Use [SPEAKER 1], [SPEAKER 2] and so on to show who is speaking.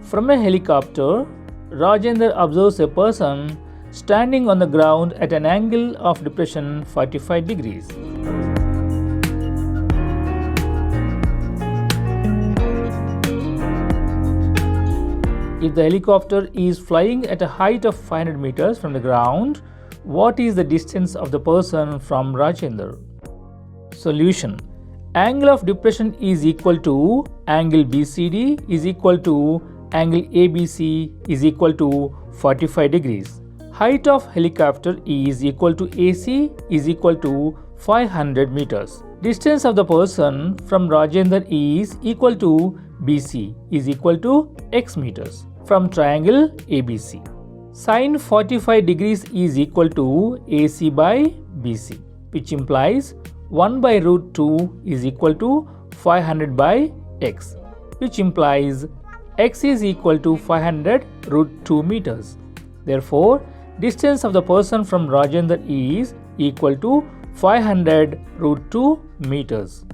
[SPEAKER 1] From a helicopter, Rajendra observes a person standing on the ground at an angle of depression 45 degrees. If the helicopter is flying at a height of 500 meters from the ground, what is the distance of the person from Rajendra? Solution. Angle of depression is equal to angle BCD is equal to angle ABC is equal to 45 degrees. Height of helicopter is equal to AC is equal to 500 meters. Distance of the person from Rajendra is equal to BC is equal to x meters from triangle ABC. Sin 45 degrees is equal to AC by BC, which implies 1 by root 2 is equal to 500 by x, which implies x is equal to 500 root 2 meters. Therefore, distance of the person from Rajendra is equal to 500 root 2 meters.